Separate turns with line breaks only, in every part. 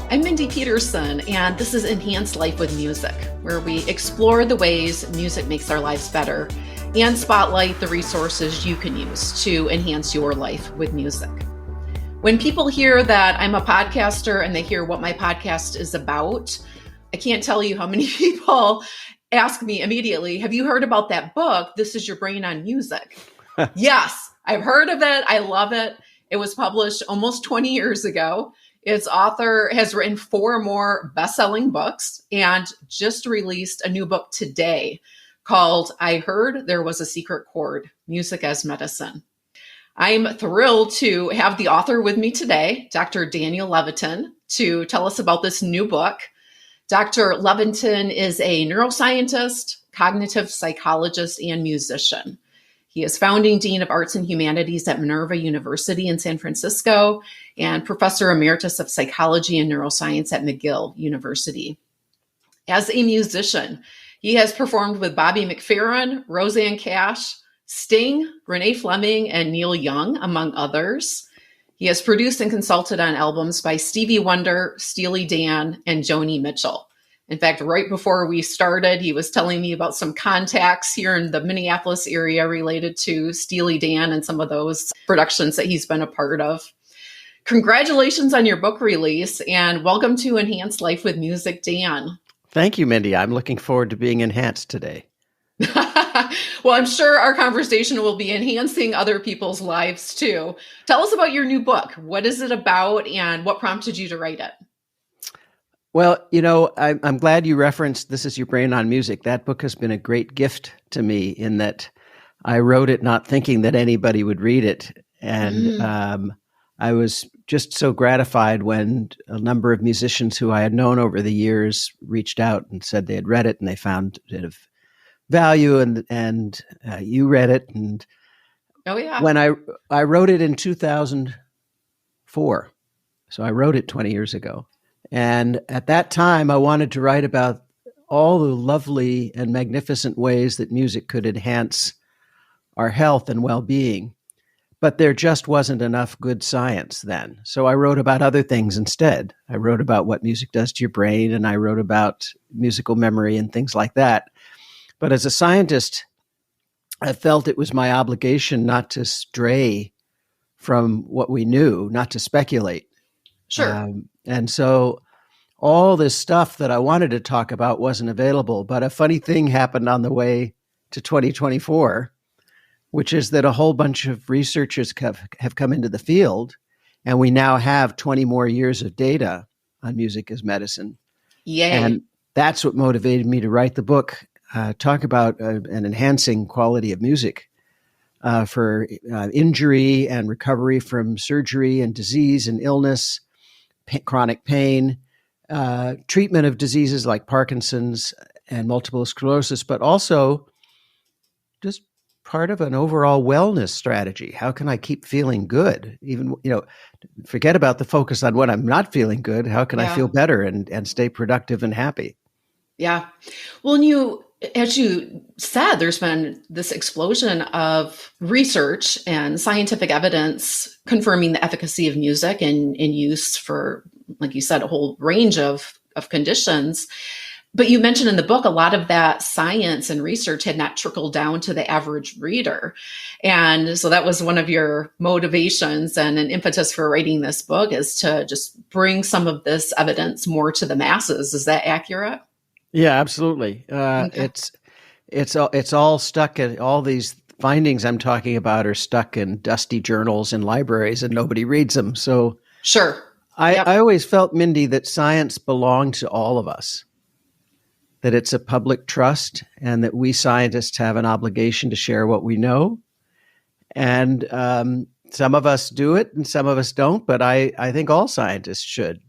I'm Mindy Peterson, and this is Enhanced Life with Music, where we explore the ways music makes our lives better and spotlight the resources you can use to enhance your life with music. When people hear that I'm a podcaster and they hear what my podcast is about, I can't tell you how many people ask me immediately, have you heard about that book, This Is Your Brain on Music? Yes, I've heard of it. I love it. It was published almost 20 years ago. Its author has written 4 more best-selling books and just released a new book today called I Heard There Was a Secret Chord, Music as Medicine. I'm thrilled to have the author with me today, Dr. Daniel Levitin, to tell us about this new book. Dr. Levitin is a neuroscientist, cognitive psychologist, and musician. He is founding Dean of Arts and Humanities at Minerva University in San Francisco and Professor Emeritus of Psychology and Neuroscience at McGill University. As a musician, he has performed with Bobby McFerrin, Roseanne Cash, Sting, Renee Fleming, and Neil Young, among others. He has produced and consulted on albums by Stevie Wonder, Steely Dan, and Joni Mitchell. In fact, right before we started, he was telling me about some contacts here in the Minneapolis area related to Steely Dan and some of those productions that he's been a part of. Congratulations on your book release, and welcome to Enhanced Life with Music, Dan.
Thank you, Mindy. I'm looking forward to being enhanced today.
Well, I'm sure our conversation will be enhancing other people's lives too. Tell us about your new book. What is it about, and what prompted you to write it?
Well, I'm glad you referenced This Is Your Brain on Music. That book has been a great gift to me in that I wrote it not thinking that anybody would read it. And I was just so gratified when a number of musicians who I had known over the years reached out and said they had read it and they found it of value, and you read it. And
oh yeah,
when I wrote it in 2004, so I wrote it 20 years ago. And at that time, I wanted to write about all the lovely and magnificent ways that music could enhance our health and well-being. But there just wasn't enough good science then. So I wrote about other things instead. I wrote about what music does to your brain, and I wrote about musical memory and things like that. But as a scientist, I felt it was my obligation not to stray from what we knew, not to speculate.
Sure.
And so all this stuff that I wanted to talk about wasn't available. But a funny thing happened on the way to 2024, which is that a whole bunch of researchers have come into the field, and we now have 20 more years of data on music as medicine.
Yay.
And that's what motivated me to write the book, talk about an enhancing quality of music for injury and recovery from surgery and disease and illness, chronic pain, treatment of diseases like Parkinson's and multiple sclerosis, but also just part of an overall wellness strategy. How can I keep feeling good? Even, forget about the focus on when I'm not feeling good. How can I feel better and stay productive and happy?
Yeah. Well, and as you said, there's been this explosion of research and scientific evidence confirming the efficacy of music and in use for, like you said, a whole range of conditions. But you mentioned in the book, a lot of that science and research had not trickled down to the average reader. And so that was one of your motivations and an impetus for writing this book, is to just bring some of this evidence more to the masses. Is that accurate?
Yeah, absolutely.
Okay.
It's all stuck in all these findings I'm talking about are stuck in dusty journals and libraries, and nobody reads them. So
Sure.
I always felt, Mindy, that science belonged to all of us, that it's a public trust, and that we scientists have an obligation to share what we know. And some of us do it and some of us don't, but I think all scientists should.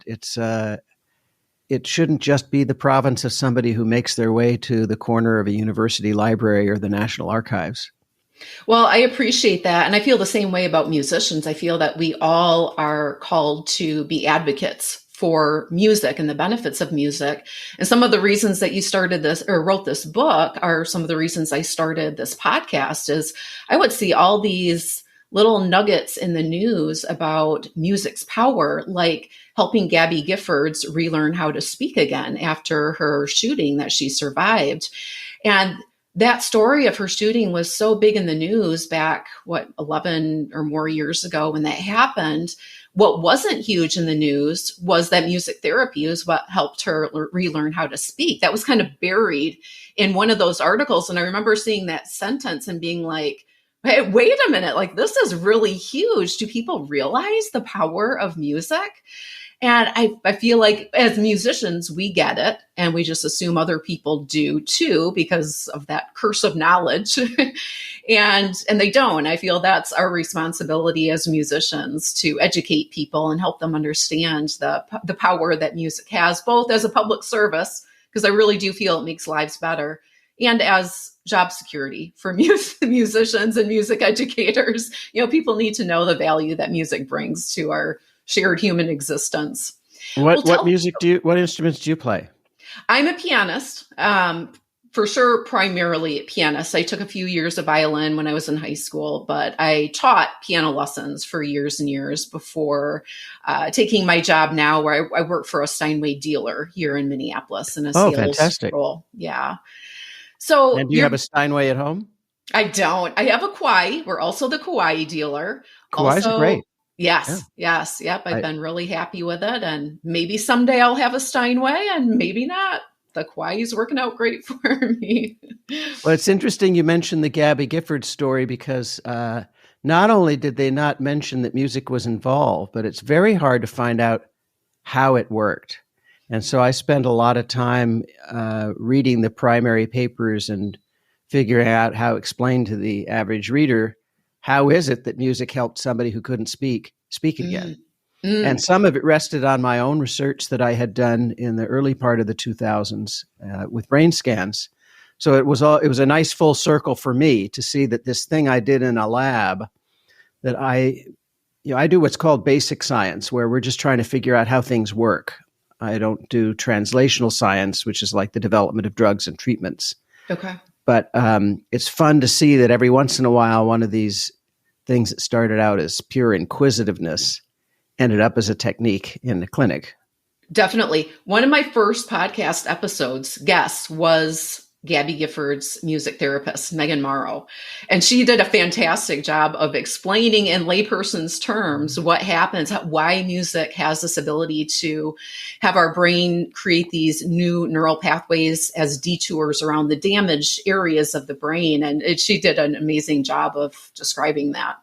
It shouldn't just be the province of somebody who makes their way to the corner of a university library or the National Archives.
Well, I appreciate that. And I feel the same way about musicians. I feel that we all are called to be advocates for music and the benefits of music. And some of the reasons that you started this or wrote this book are some of the reasons I started this podcast. Is I would see all these little nuggets in the news about music's power, like helping Gabby Giffords relearn how to speak again after her shooting that she survived. And that story of her shooting was so big in the news back, 11 or more years ago when that happened. What wasn't huge in the news was that music therapy is what helped her relearn how to speak. That was kind of buried in one of those articles. And I remember seeing that sentence and being like, hey, wait a minute, like this is really huge. Do people realize the power of music? And I feel like as musicians, we get it and we just assume other people do too because of that curse of knowledge. and they don't. I feel that's our responsibility as musicians to educate people and help them understand the power that music has, both as a public service, because I really do feel it makes lives better, and as job security for musicians and music educators. People need to know the value that music brings to our shared human existence.
What instruments do you play?
I'm a pianist, for sure, primarily a pianist. I took a few years of violin when I was in high school, but I taught piano lessons for years and years before taking my job now, where I work for a Steinway dealer here in Minneapolis in a sales
fantastic
role. Yeah. So,
and do you have a Steinway at home?
I don't. I have a Kauai. We're also the Kauai dealer.
Kauai's great.
Yes. Yeah. Yes. Yep. I've been really happy with it. And maybe someday I'll have a Steinway and maybe not. The Kauai is working out great for me.
Well, it's interesting you mentioned the Gabby Gifford story because not only did they not mention that music was involved, but it's very hard to find out how it worked. And so I spent a lot of time reading the primary papers and figuring out how to explain to the average reader, how is it that music helped somebody who couldn't speak again? And some of it rested on my own research that I had done in the early part of the 2000s with brain scans. So it was a nice full circle for me to see that this thing I did in a lab, that I do what's called basic science, where we're just trying to figure out how things work. I don't do translational science, which is like the development of drugs and treatments.
Okay.
But it's fun to see that every once in a while, one of these things that started out as pure inquisitiveness ended up as a technique in the clinic.
Definitely. One of my first podcast episodes, guest, was Gabby Giffords' music therapist, Megan Morrow. And she did a fantastic job of explaining in layperson's terms what happens, why music has this ability to have our brain create these new neural pathways as detours around the damaged areas of the brain. And she did an amazing job of describing that.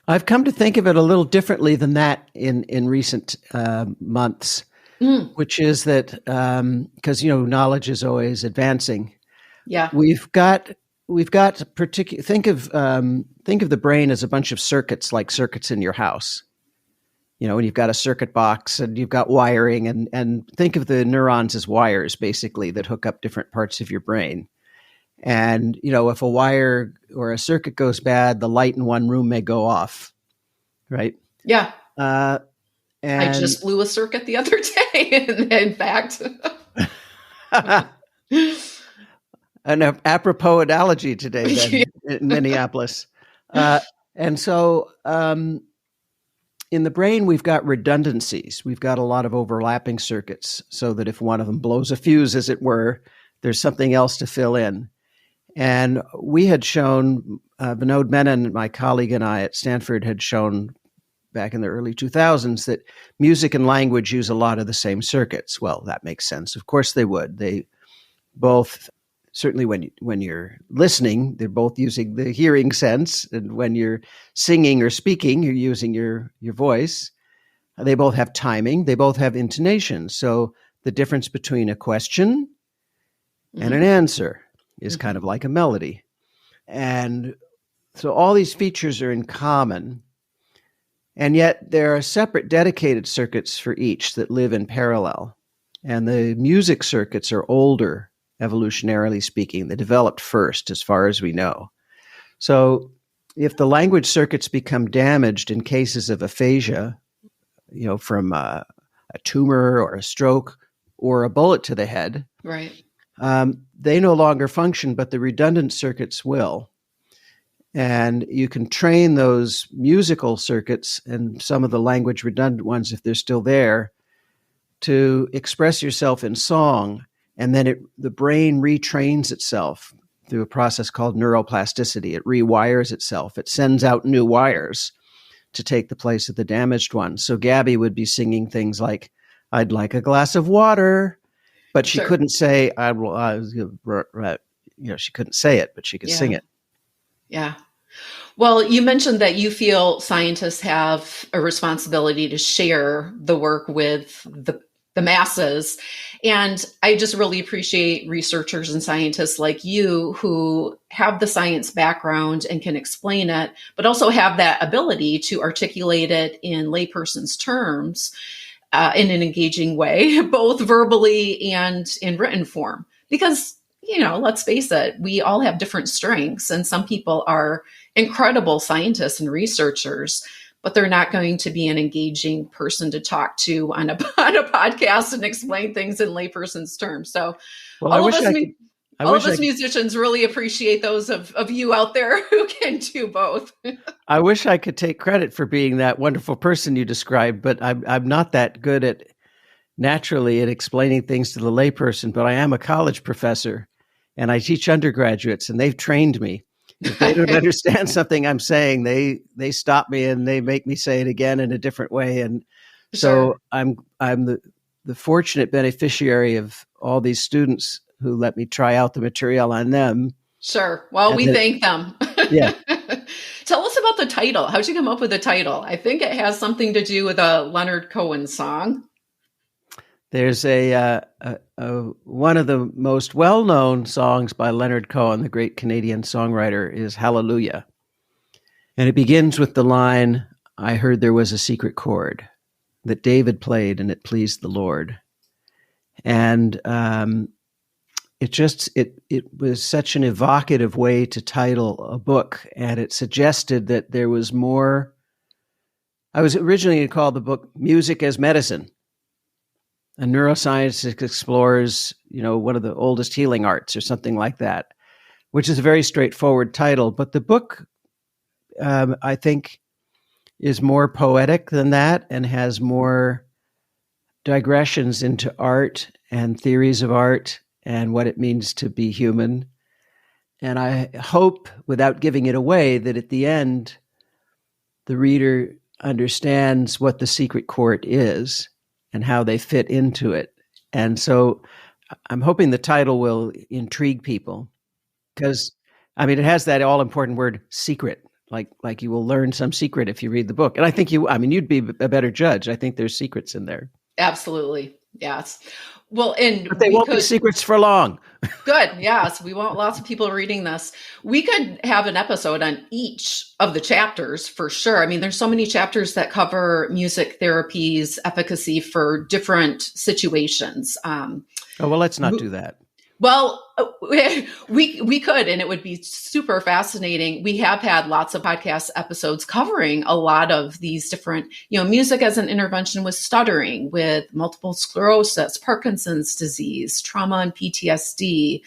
I've come to think of it a little differently than that in recent months, which is that because knowledge is always advancing.
Yeah,
we've got particular. Think of the brain as a bunch of circuits, like circuits in your house. And you've got a circuit box and you've got wiring, and think of the neurons as wires, basically, that hook up different parts of your brain. And, if a wire or a circuit goes bad, the light in one room may go off, right?
Yeah.
And
I just blew a circuit the other day, in fact.
An apropos analogy today then, in Minneapolis. And so in the brain, we've got redundancies. We've got a lot of overlapping circuits so that if one of them blows a fuse, as it were, there's something else to fill in. And we had shown, Vinod Menon, my colleague, and I at Stanford had shown back in the early 2000s that music and language use a lot of the same circuits. Well, that makes sense. Of course they would. They both, certainly when you're listening, they're both using the hearing sense. And when you're singing or speaking, you're using your voice. They both have timing. They both have intonation. So the difference between a question and an answer is kind of like a melody. And so all these features are in common, and yet there are separate dedicated circuits for each that live in parallel. And the music circuits are older, evolutionarily speaking. They developed first, as far as we know. So if the language circuits become damaged in cases of aphasia, from a tumor or a stroke or a bullet to the head,
right,
they no longer function, but the redundant circuits will. And you can train those musical circuits and some of the language redundant ones, if they're still there, to express yourself in song. And then the brain retrains itself through a process called neuroplasticity. It rewires itself. It sends out new wires to take the place of the damaged ones. So Gabby would be singing things like, "I'd like a glass of water," but she couldn't say, "I will," she couldn't say it, but she could sing it.
Yeah. Well, you mentioned that you feel scientists have a responsibility to share the work with the masses. And I just really appreciate researchers and scientists like you who have the science background and can explain it, but also have that ability to articulate it in layperson's terms in an engaging way, both verbally and in written form. Because, let's face it, we all have different strengths, and some people are incredible scientists and researchers, but they're not going to be an engaging person to talk to on a podcast and explain things in layperson's terms. So all of us musicians really appreciate those of you out there who can do both.
I wish I could take credit for being that wonderful person you described, but I'm not that good naturally at explaining things to the layperson, but I am a college professor and I teach undergraduates, and they've trained me. If they don't understand something I'm saying, they stop me and they make me say it again in a different way. And so I'm the fortunate beneficiary of all these students who let me try out the material on them.
Sure. Well, we thank them.
Yeah.
Tell us about the title. How'd you come up with the title? I think it has something to do with a Leonard Cohen song.
There's one of the most well-known songs by Leonard Cohen, the great Canadian songwriter, is Hallelujah. And it begins with the line, "I heard there was a secret chord that David played and it pleased the Lord." And it was such an evocative way to title a book, and it suggested that there was more. I was originally going to call the book Music as Medicine. A neuroscientist explores, one of the oldest healing arts or something like that, which is a very straightforward title. But the book, I think, is more poetic than that and has more digressions into art and theories of art and what it means to be human. And I hope, without giving it away, that at the end, the reader understands what the secret chord is and how they fit into it. And so I'm hoping the title will intrigue people because, it has that all-important word secret, like you will learn some secret if you read the book. And I think you'd be a better judge. I think there's secrets in there.
Absolutely. Yes. Well,
but they won't be secrets for long.
Good. Yes. We want lots of people reading this. We could have an episode on each of the chapters for sure. There's so many chapters that cover music therapy's efficacy for different situations.
Well, let's not do that.
Well, we could, and it would be super fascinating. We have had lots of podcast episodes covering a lot of these different, music as an intervention with stuttering, with multiple sclerosis, Parkinson's disease, trauma and PTSD,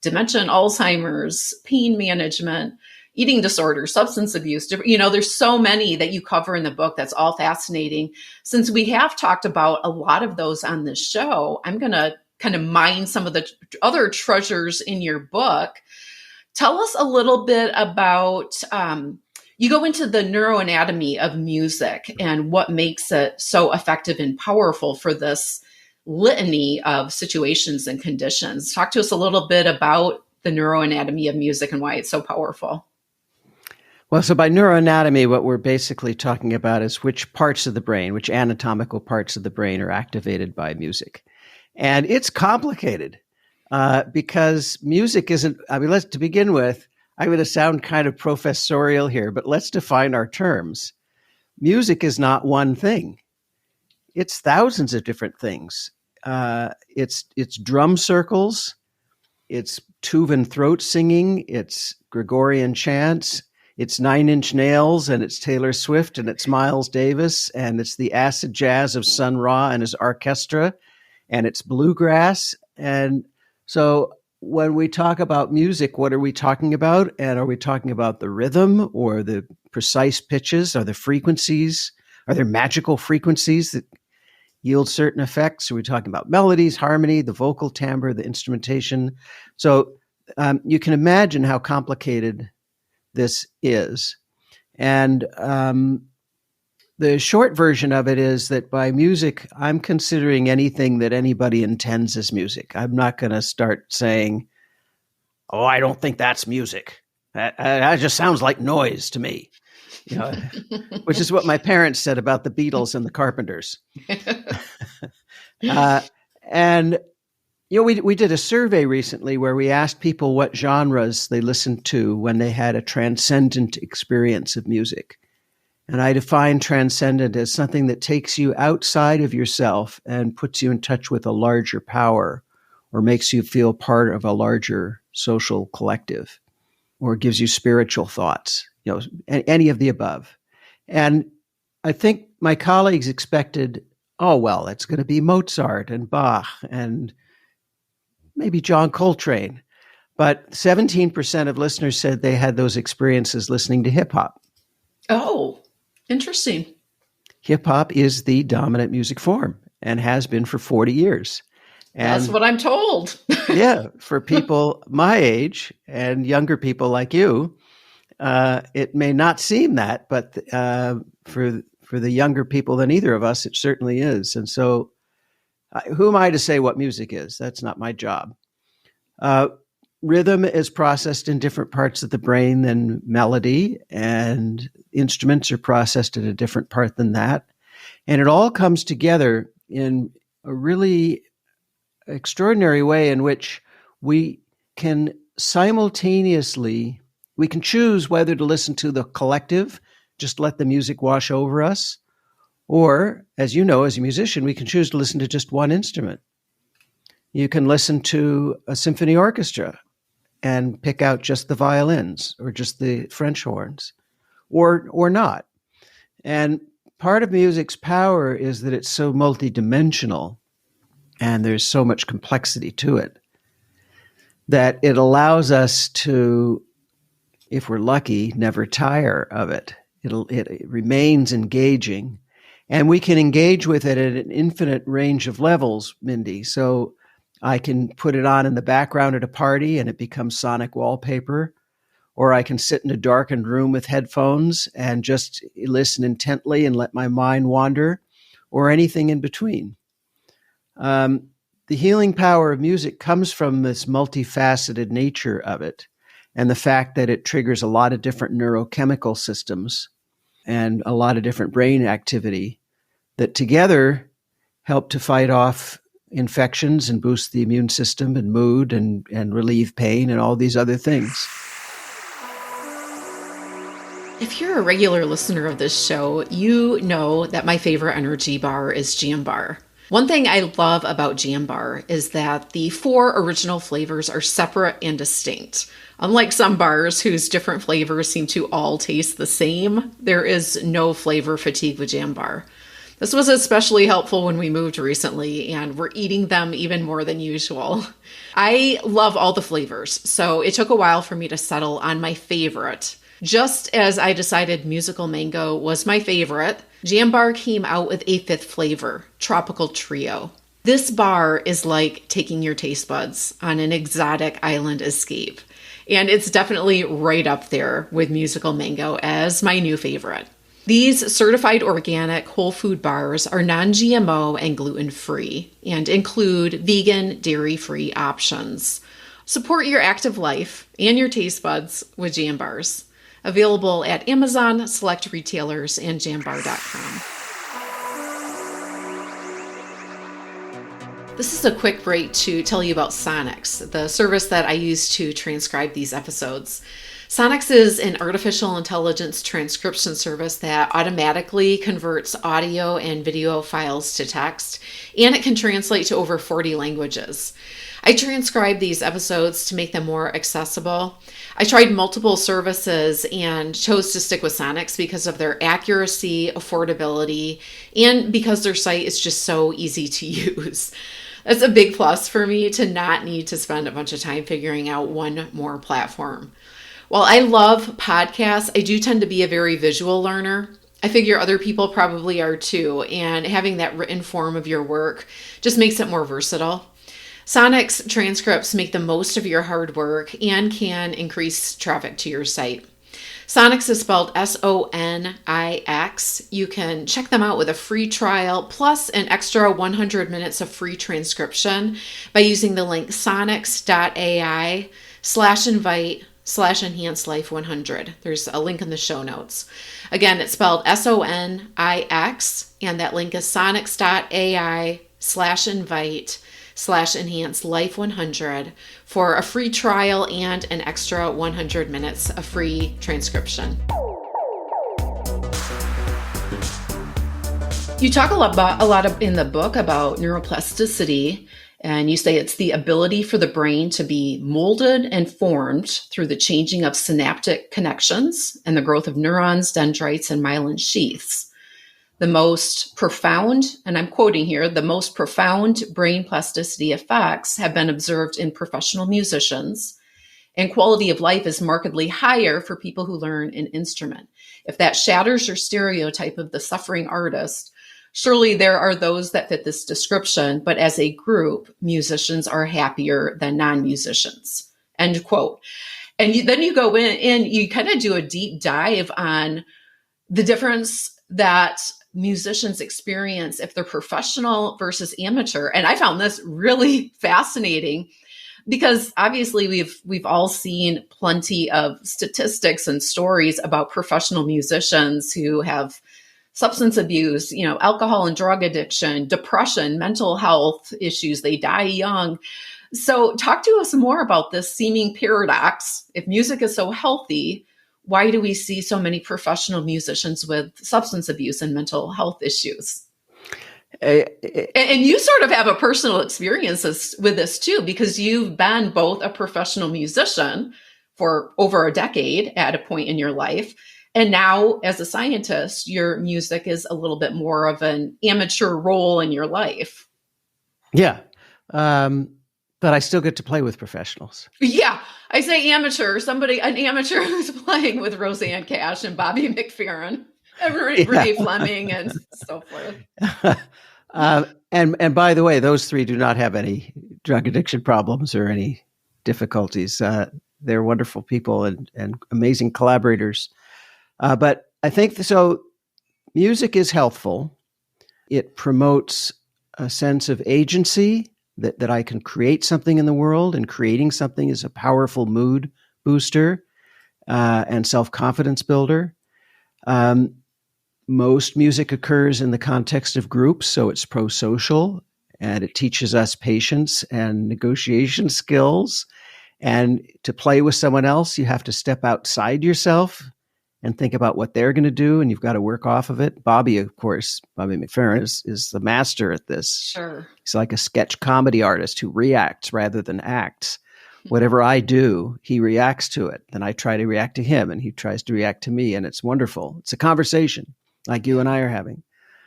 dementia and Alzheimer's, pain management, eating disorders, substance abuse. There's so many that you cover in the book. That's all fascinating. Since we have talked about a lot of those on this show, I'm going to kind of mine some of the other treasures in your book. Tell us a little bit about, you go into the neuroanatomy of music and what makes it so effective and powerful for this litany of situations and conditions. Talk to us a little bit about the neuroanatomy of music and why it's so powerful.
Well, so by neuroanatomy, what we're basically talking about is which parts of the brain, which anatomical parts of the brain are activated by music. And it's complicated because music isn't, to begin with, I'm going to sound kind of professorial here, but let's define our terms. Music is not one thing. It's thousands of different things. It's drum circles, it's Tuvan throat singing, it's Gregorian chants, it's Nine Inch Nails, and it's Taylor Swift, and it's Miles Davis, and it's the acid jazz of Sun Ra and his orchestra, and it's bluegrass. And so when we talk about music, what are we talking about? And are we talking about the rhythm or the precise pitches? Are the frequencies? Are there magical frequencies that yield certain effects? Are we talking about melodies, harmony, the vocal timbre, the instrumentation? So you can imagine how complicated this is. And the short version of it is that by music, I'm considering anything that anybody intends as music. I'm not going to start saying, oh, I don't think that's music. That just sounds like noise to me, which is what my parents said about the Beatles and the Carpenters. And we did a survey recently where we asked people what genres they listened to when they had a transcendent experience of music. And I define transcendent as something that takes you outside of yourself and puts you in touch with a larger power, or makes you feel part of a larger social collective, or gives you spiritual thoughts, any of the above. And I think my colleagues expected, oh, well, it's going to be Mozart and Bach and maybe John Coltrane. But 17% of listeners said they had those experiences listening to hip hop.
Oh, interesting.
Hip hop is the dominant music form and has been for 40 years. And
that's what I'm told.
yeah, for people my age and younger people like you, it may not seem that, but for the younger people than either of us, it certainly is. And so who am I to say what music is? That's not my job. Rhythm is processed in different parts of the brain than melody, and instruments are processed at a different part than that. And it all comes together in a really extraordinary way in which we can simultaneously, we can choose whether to listen to the collective, just let the music wash over us, or, as you know, as a musician, we can choose to listen to just one instrument. You can listen to a symphony orchestra and pick out just the violins or just the French horns, or not. And part of music's power is that it's so multidimensional and there's so much complexity to it that it allows us to, if we're lucky, never tire of it. It remains engaging, and we can engage with it at an infinite range of levels, Mindy. So I can put it on in the background at a party and it becomes sonic wallpaper, or I can sit in a darkened room with headphones and just listen intently and let my mind wander, or anything in between. The healing power of music comes from this multifaceted nature of it, and the fact that it triggers a lot of different neurochemical systems and a lot of different brain activity that together help to fight off infections and boost the immune system and mood and relieve pain and all these other things.
If you're a regular listener of this show, you know that my favorite energy bar is Jam Bar. One thing I love about Jam Bar is that the 4 original flavors are separate and distinct. Unlike some bars whose different flavors seem to all taste the same, there is no flavor fatigue with Jam Bar. This was especially helpful when we moved recently and we're eating them even more than usual. I love all the flavors, so it took a while for me to settle on my favorite. Just as I decided musical mango was my favorite, Jam Bar came out with a 5th flavor, Tropical Trio. This bar is like taking your taste buds on an exotic island escape, and it's definitely right up there with musical mango as my new favorite. These certified organic whole food bars are non-GMO and gluten-free and include vegan, dairy-free options. Support your active life and your taste buds with Jam Bars. Available at Amazon, select retailers, and jambar.com. This is a quick break to tell you about Sonics, the service that I use to transcribe these episodes. Sonics is an artificial intelligence transcription service that automatically converts audio and video files to text, and it can translate to over 40 languages. I transcribe these episodes to make them more accessible. I tried multiple services and chose to stick with Sonics because of their accuracy, affordability, and because their site is just so easy to use. It's a big plus for me to not need to spend a bunch of time figuring out one more platform. While I love podcasts, I do tend to be a very visual learner. I figure other people probably are too, and having that written form of your work just makes it more versatile. Sonic's transcripts make the most of your hard work and can increase traffic to your site. Sonics is spelled Sonix. You can check them out with a free trial plus an extra 100 minutes of free transcription by using the link sonix.ai/invite/enhanced-life100. There's a link in the show notes. Again, it's spelled Sonix, and that link is sonix.ai/invite/enhanced-life100 for a free trial and an extra 100 minutes of free transcription. You talk a lot in the book about neuroplasticity, and you say it's the ability for the brain to be molded and formed through the changing of synaptic connections and the growth of neurons, dendrites, and myelin sheaths. The most profound, and I'm quoting here, the most profound brain plasticity effects have been observed in professional musicians, and quality of life is markedly higher for people who learn an instrument. If that shatters your stereotype of the suffering artist, surely there are those that fit this description, but as a group, musicians are happier than non-musicians, end quote. And then you go in and you kind of do a deep dive on the difference that musicians experience if they're professional versus amateur. And I found this really fascinating because obviously we've all seen plenty of statistics and stories about professional musicians who have substance abuse, alcohol and drug addiction, depression, mental health issues. They die young. So talk to us more about this seeming paradox. If music is so healthy, why do we see so many professional musicians with substance abuse and mental health issues? And you sort of have a personal experience with this too, because you've been both a professional musician for over a decade at a point in your life. And now as a scientist, your music is a little bit more of an amateur role in your life.
Yeah. But I still get to play with professionals.
Yeah. I say amateur, an amateur who's playing with Roseanne Cash and Bobby McFerrin and Renee Fleming and so forth.
And by the way, those three do not have any drug addiction problems or any difficulties. They're wonderful people and amazing collaborators. But I think so. Music is healthful. It promotes a sense of agency that I can create something in the world, and creating something is a powerful mood booster and self-confidence builder. Most music occurs in the context of groups, so it's pro-social, and it teaches us patience and negotiation skills. And to play with someone else, you have to step outside yourself and think about what they're going to do, and you've got to work off of it. Bobby, of course, Bobby McFerrin is the master at this.
Sure.
He's like a sketch comedy artist who reacts rather than acts. Whatever I do, he reacts to it. Then I try to react to him, and he tries to react to me, and it's wonderful. It's a conversation like you and I are having.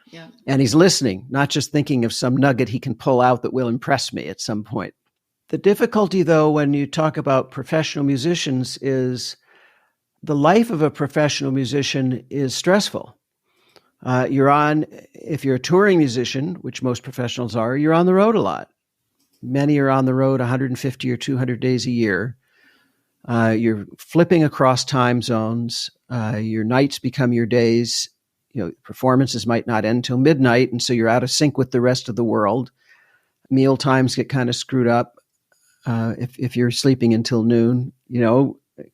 Yeah.
And he's listening, not just thinking of some nugget he can pull out that will impress me at some point. The difficulty, though, when you talk about professional musicians is the life of a professional musician is stressful. If you're a touring musician, which most professionals are, you're on the road a lot. Many are on the road 150 or 200 days a year. You're flipping across time zones. Your nights become your days. Performances might not end till midnight, and so you're out of sync with the rest of the world. Meal times get kind of screwed up if you're sleeping until noon,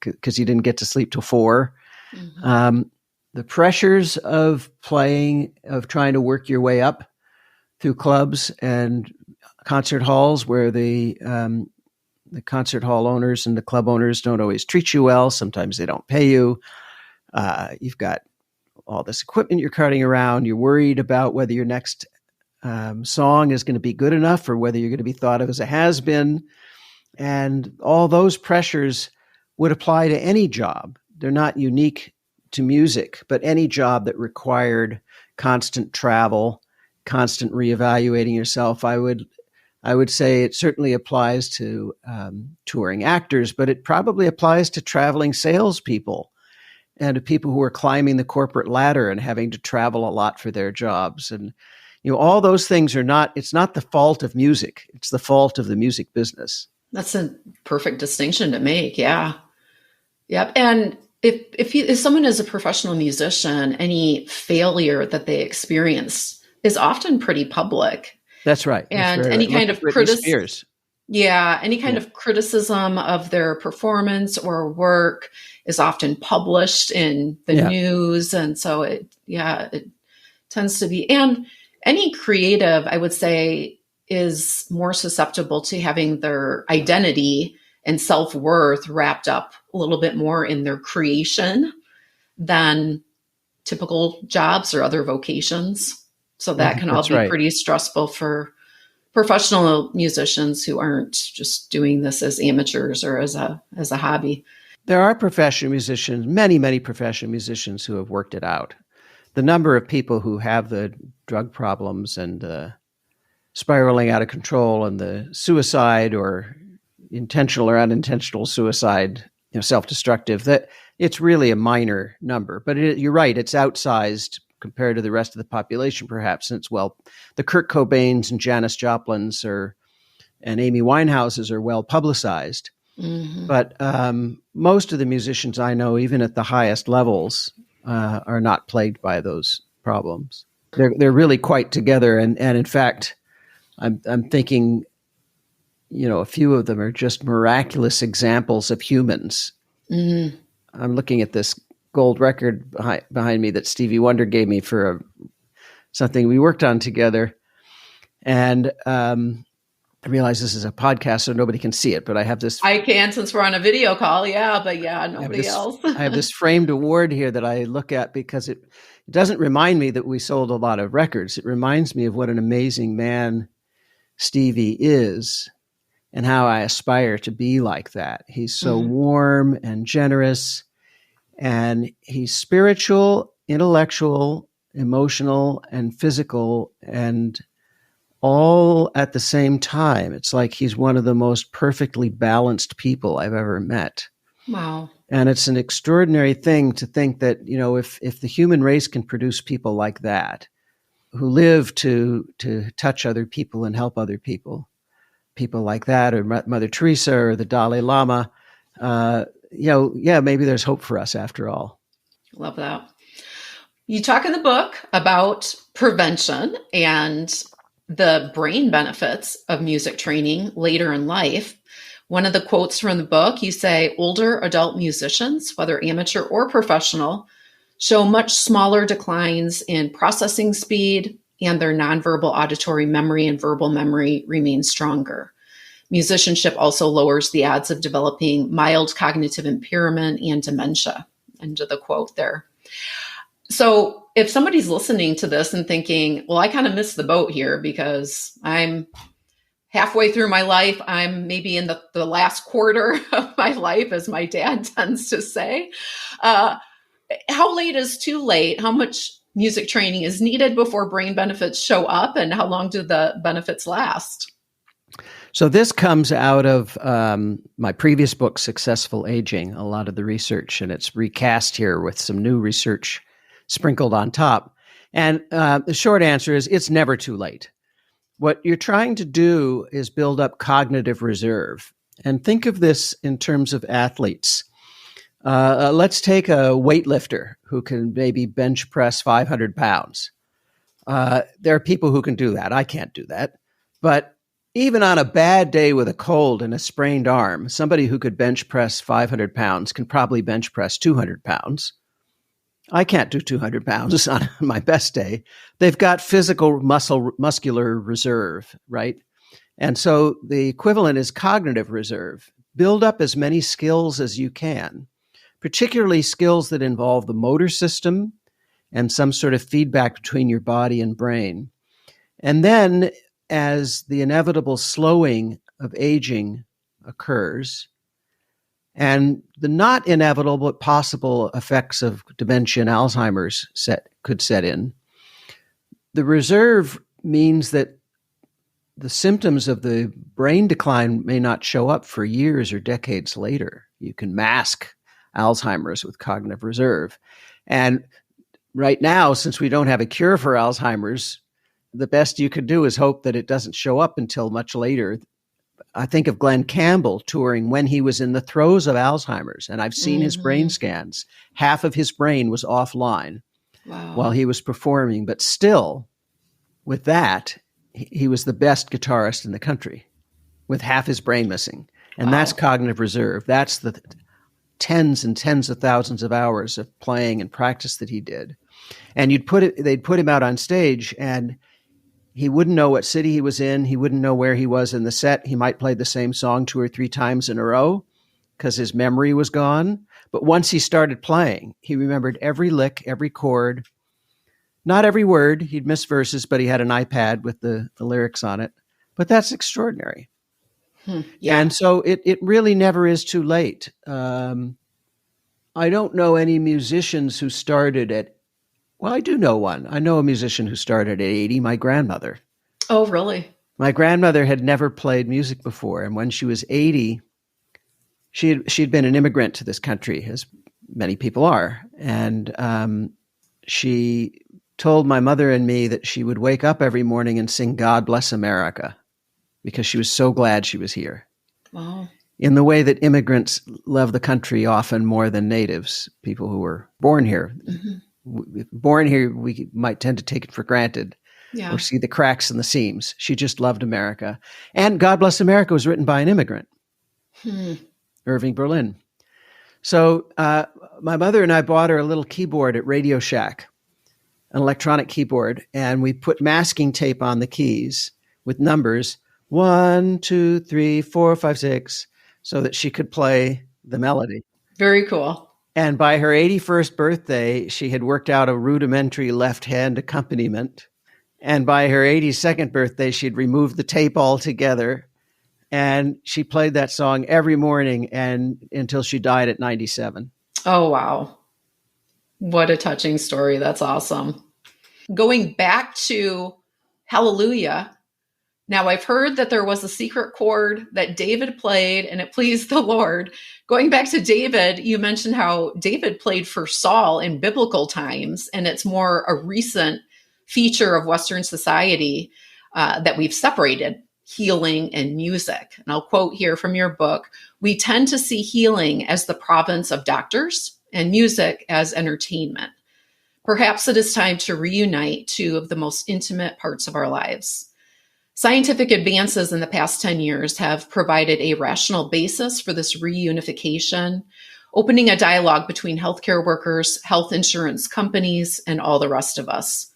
because you didn't get to sleep till 4. Mm-hmm. The pressures of playing, of trying to work your way up through clubs and concert halls where the concert hall owners and the club owners don't always treat you well. Sometimes they don't pay you. You've got all this equipment you're carting around. You're worried about whether your next song is going to be good enough or whether you're going to be thought of as a has-been. And all those pressures would apply to any job. They're not unique to music, but any job that required constant travel, constant reevaluating yourself. I would I would say it certainly applies to touring actors, but it probably applies to traveling salespeople and to people who are climbing the corporate ladder and having to travel a lot for their jobs. And, all those things it's not the fault of music. It's the fault of the music business.
That's a perfect distinction to make. Yeah. Yep. And if someone is a professional musician, any failure that they experience is often pretty public.
That's right.
And
That's
any
right.
kind of
criticism.
Yeah, any kind of criticism of their performance or work is often published in the news. And so it tends to be, and any creative, I would say, is more susceptible to having their identity and self-worth wrapped up a little bit more in their creation than typical jobs or other vocations. So that can all be pretty stressful for professional musicians who aren't just doing this as amateurs or as a hobby.
There are professional musicians, many professional musicians who have worked it out. The number of people who have the drug problems and spiraling out of control and the suicide or intentional or unintentional suicide, self-destructive, that it's really a minor number. But you're right, it's outsized compared to the rest of the population, perhaps, since, the Kurt Cobains and Janis Joplins and Amy Winehouses are well publicized. Mm-hmm. But most of the musicians I know, even at the highest levels, are not plagued by those problems. They're really quite together. And in fact, I'm thinking, a few of them are just miraculous examples of humans. Mm-hmm. I'm looking at this gold record behind me that Stevie Wonder gave me for something we worked on together. And I realize this is a podcast, so nobody can see it, but I have this.
I can, since we're on a video call, but nobody else.
I have this framed award here that I look at because it doesn't remind me that we sold a lot of records. It reminds me of what an amazing man Stevie is and how I aspire to be like that. He's so warm and generous, and he's spiritual, intellectual, emotional, and physical, and all at the same time. It's like he's one of the most perfectly balanced people I've ever met.
Wow.
And it's an extraordinary thing to think that, if the human race can produce people like that, who live to touch other people and help other people like that, or Mother Teresa or the Dalai Lama, maybe there's hope for us after all.
Love that. You talk in the book about prevention and the brain benefits of music training later in life. One of the quotes from the book, you say, older adult musicians, whether amateur or professional, show much smaller declines in processing speed, and their nonverbal auditory memory and verbal memory remain stronger. Musicianship also lowers the odds of developing mild cognitive impairment and dementia. End of the quote there. So if somebody's listening to this and thinking, well, I kind of missed the boat here because I'm halfway through my life, I'm maybe in the last quarter of my life, as my dad tends to say, how late is too late? How much music training is needed before brain benefits show up, and how long do the benefits last?
So this comes out of my previous book, Successful Aging, a lot of the research, and it's recast here with some new research sprinkled on top. And the short answer is it's never too late. What you're trying to do is build up cognitive reserve. And think of this in terms of athletes. Let's take a weightlifter who can maybe bench press 500 pounds. There are people who can do that. I can't do that. But even on a bad day with a cold and a sprained arm, somebody who could bench press 500 pounds can probably bench press 200 pounds. I can't do 200 pounds on my best day. They've got physical muscular reserve, right? And so the equivalent is cognitive reserve. Build up as many skills as you can, particularly skills that involve the motor system and some sort of feedback between your body and brain. And then as the inevitable slowing of aging occurs, and the not inevitable but possible effects of dementia and Alzheimer's could set in, the reserve means that the symptoms of the brain decline may not show up for years or decades later. You can mask Alzheimer's with cognitive reserve. And right now, since we don't have a cure for Alzheimer's, the best you could do is hope that it doesn't show up until much later. I think of Glenn Campbell touring when he was in the throes of Alzheimer's, and I've seen his brain scans. Half of his brain was offline while he was performing, but still, with that, he was the best guitarist in the country with half his brain missing. And that's cognitive reserve. That's the tens and tens of thousands of hours of playing and practice that he did. And they'd put him out on stage, and he wouldn't know what city he was in. He wouldn't know where he was in the set. He might play the same song 2 or 3 times in a row because his memory was gone. But once he started playing, he remembered every lick, every chord, not every word. He'd miss verses, but he had an iPad with the lyrics on it. But that's extraordinary. Yeah. And so it really never is too late. I don't know any musicians who started at, well, I do know one. I know a musician who started at 80, my grandmother.
Oh, really?
My grandmother had never played music before. And when she was 80, she'd been an immigrant to this country, as many people are. And she told my mother and me that she would wake up every morning and sing God Bless America because she was so glad she was here.
Wow.
In the way that immigrants love the country often more than natives, people who were born here. Born here, we might tend to take it for granted or see the cracks in the seams. She just loved America. And God Bless America was written by an immigrant, Irving Berlin. So my mother and I bought her a little keyboard at Radio Shack, an electronic keyboard, and we put masking tape on the keys with numbers 1, 2, 3, 4, 5, 6, so that she could play the melody.
Very cool.
And by her 81st birthday, she had worked out a rudimentary left-hand accompaniment. And by her 82nd birthday, she'd removed the tape altogether. And she played that song every morning and until she died at 97.
Oh, wow. What a touching story. That's awesome. Going back to Hallelujah. Now, I've heard that there was a secret chord that David played and it pleased the Lord. Going back to David, you mentioned how David played for Saul in biblical times, and it's more a recent feature of Western society that we've separated healing and music. And I'll quote here from your book, "We tend to see healing as the province of doctors and music as entertainment. Perhaps it is time to reunite 2 of the most intimate parts of our lives." Scientific advances in the past 10 years have provided a rational basis for this reunification, opening a dialogue between healthcare workers, health insurance companies, and all the rest of us.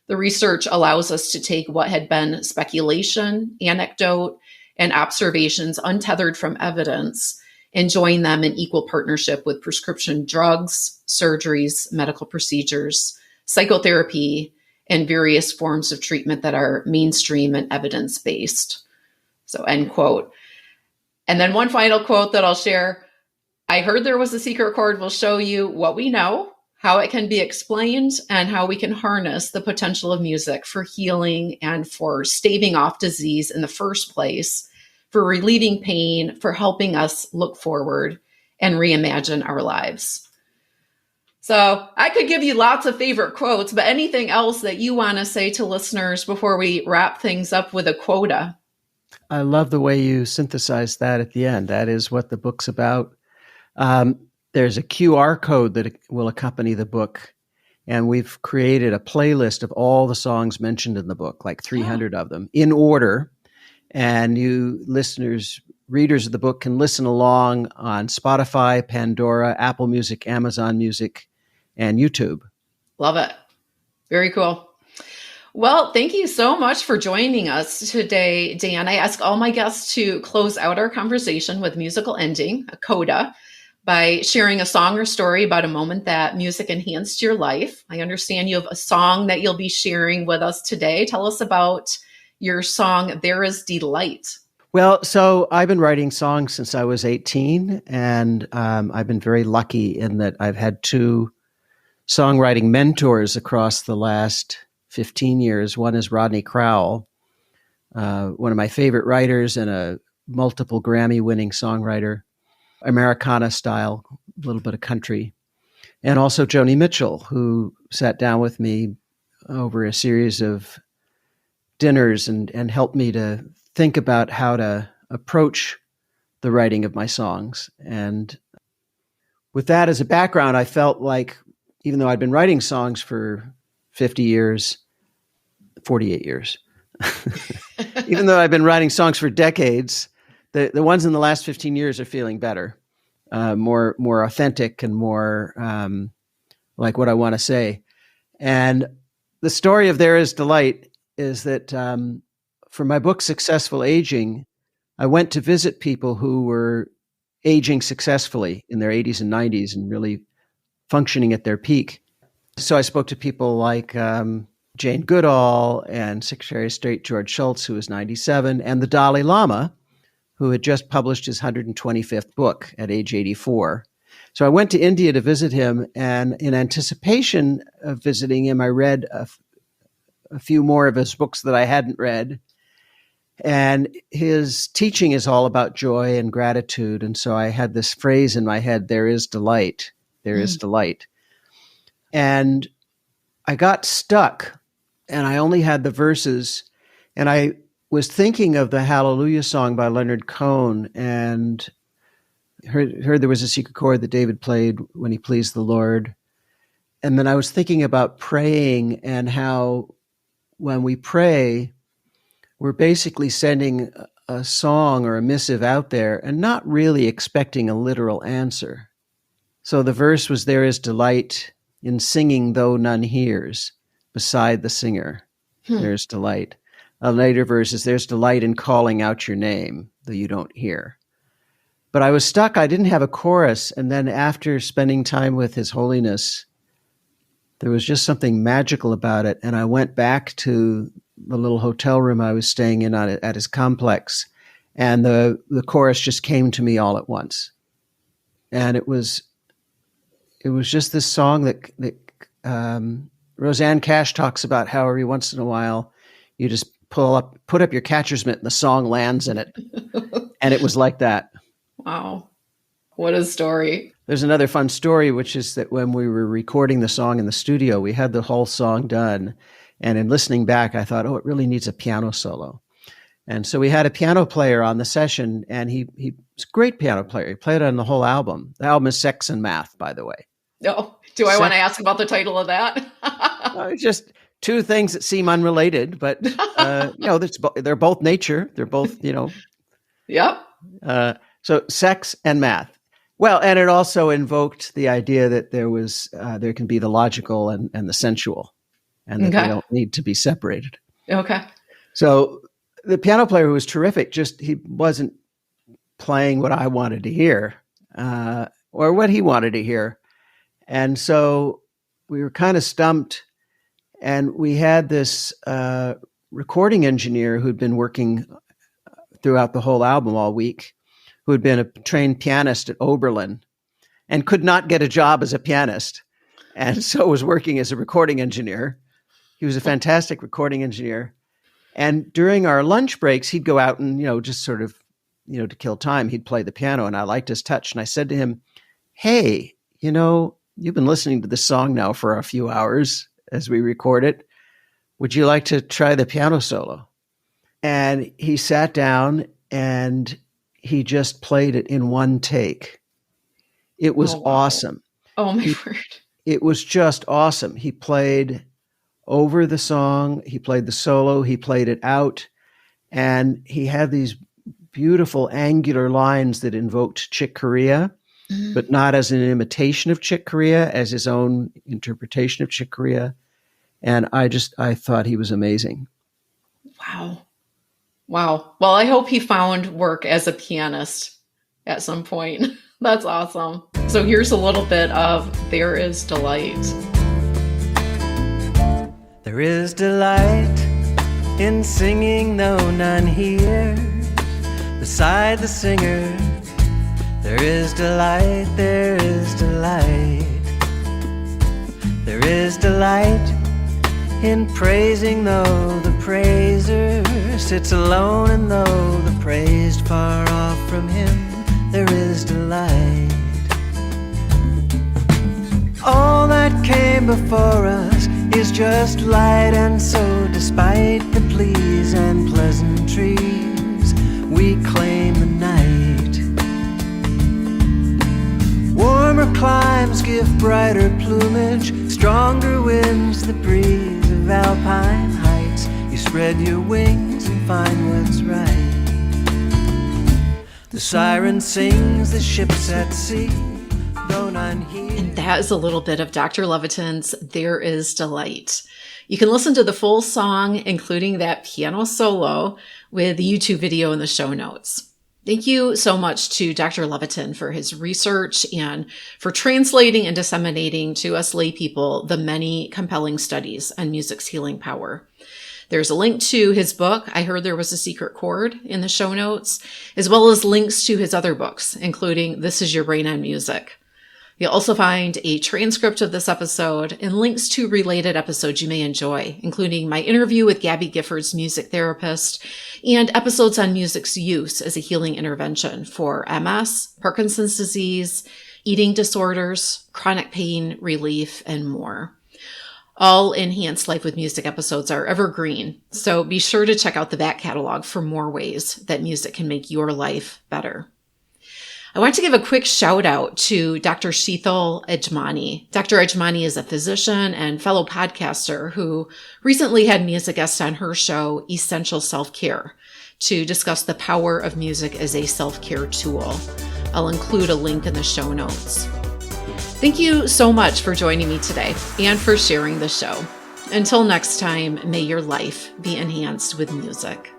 The research allows us to take what had been speculation, anecdote, and observations untethered from evidence and join them in equal partnership with prescription drugs, surgeries, medical procedures, psychotherapy, and various forms of treatment that are mainstream and evidence-based. So, end quote. And then one final quote that I'll share. "I heard there was a secret chord. Will show you what we know, how it can be explained, and how we can harness the potential of music for healing and for staving off disease in the first place, for relieving pain, for helping us look forward and reimagine our lives." So I could give you lots of favorite quotes, but anything else that you want to say to listeners before we wrap things up with a quota?
I love the way you synthesized that at the end. That is what the book's about. There's a QR code that will accompany the book, and we've created a playlist of all the songs mentioned in the book, like 300 of them, in order. And you listeners, readers of the book can listen along on Spotify, Pandora, Apple Music, Amazon Music, and YouTube.
Love it. Very cool. Well, thank you so much for joining us today, Dan. I ask all my guests to close out our conversation with musical ending, a coda, by sharing a song or story about a moment that music enhanced your life. I understand you have a song that you'll be sharing with us today. Tell us about your song, "There Is Delight."
Well, so I've been writing songs since I was 18, and I've been very lucky in that I've had 2 songwriting mentors across the last 15 years. One is Rodney Crowell, one of my favorite writers and a multiple Grammy-winning songwriter, Americana style, a little bit of country. And also Joni Mitchell, who sat down with me over a series of dinners and helped me to think about how to approach the writing of my songs. And with that as a background, I felt like, even though I'd been writing songs for 50 years, 48 years, even though I've been writing songs for decades, the ones in the last 15 years are feeling better, more authentic and more like what I want to say. And the story of There Is Delight is that for my book, Successful Aging, I went to visit people who were aging successfully in their 80s and 90s and really functioning at their peak. So I spoke to people like Jane Goodall and Secretary of State George Shultz, who was 97, and the Dalai Lama, who had just published his 125th book at age 84. So I went to India to visit him, and in anticipation of visiting him, I read a few more of his books that I hadn't read. And his teaching is all about joy and gratitude. And so I had this phrase in my head, there is delight, there is delight. And I got stuck, and I only had the verses. And I was thinking of the Hallelujah song by Leonard Cohen, and heard there was a secret chord that David played when he pleased the Lord. And then I was thinking about praying and how when we pray, we're basically sending a song or a missive out there and not really expecting a literal answer. So the verse was, there is delight in singing though none hears, beside the singer. There's delight. A later verse is, there's delight in calling out your name, though you don't hear. But I was stuck. I didn't have a chorus. And then after spending time with His Holiness, there was just something magical about it. And I went back to the little hotel room I was staying in at his complex. And the chorus just came to me all at once. And it was just this song that Roseanne Cash talks about, how every once in a while you just put up your catcher's mitt and the song lands in it. And it was like that.
Wow. What a story.
There's another fun story, which is that when we were recording the song in the studio, we had the whole song done. And in listening back, I thought, oh, it really needs a piano solo. And so we had a piano player on the session, and he's a great piano player. He played on the whole album. The album is Sex and Math, by the way.
Oh, do I want to ask about the title of that?
Just two things that seem unrelated, but they're both nature. They're both,
Yep.
So sex and math. Well, and it also invoked the idea that there can be the logical and the sensual, and that they don't need to be separated.
Okay.
So the piano player, who was terrific, he wasn't playing what I wanted to hear, or what he wanted to hear. And so we were kind of stumped, and we had this recording engineer who'd been working throughout the whole album all week, who had been a trained pianist at Oberlin and could not get a job as a pianist, and so was working as a recording engineer. He was a fantastic recording engineer. And during our lunch breaks, he'd go out and, just sort of, to kill time, he'd play the piano, and I liked his touch. And I said to him, hey, you've been listening to this song now for a few hours as we record it. Would you like to try the piano solo? And he sat down and he just played it in one take. It was awesome.
Oh, my word.
It was just awesome. He played over the song. He played the solo. He played it out. And he had these beautiful angular lines that invoked Chick Corea, but not as an imitation of Chick Corea, as his own interpretation of Chick Corea. And I thought he was amazing.
Wow. Well, I hope he found work as a pianist at some point. That's awesome. So here's a little bit of There Is Delight.
There is delight in singing though none hears, beside the singer. There is delight, there is delight. There is delight in praising, though the praiser sits alone, and though the praised far off from him, there is delight. All that came before us is just light, and so despite the pleas and pleasantries, we claim the night. Warmer climes give brighter plumage, stronger winds that breeze of alpine heights. You spread your wings and find what's right. The siren sings, the ship's at sea, though none hear.
And that is a little bit of Dr. Levitin's There Is Delight. You can listen to the full song, including that piano solo, with the YouTube video in the show notes. Thank you so much to Dr. Levitin for his research and for translating and disseminating to us lay people the many compelling studies on music's healing power. There's a link to his book, I Heard There Was a Secret Chord, in the show notes, as well as links to his other books, including This Is Your Brain on Music. You'll also find a transcript of this episode and links to related episodes you may enjoy, including my interview with Gabby Gifford's music therapist and episodes on music's use as a healing intervention for MS, Parkinson's disease, eating disorders, chronic pain relief, and more. All Enhanced Life with Music episodes are evergreen, so be sure to check out the back catalog for more ways that music can make your life better. I want to give a quick shout out to Dr. Sheetal Ejmani. Dr. Ejmani is a physician and fellow podcaster who recently had me as a guest on her show, Essential Self-Care, to discuss the power of music as a self-care tool. I'll include a link in the show notes. Thank you so much for joining me today and for sharing the show. Until next time, may your life be enhanced with music.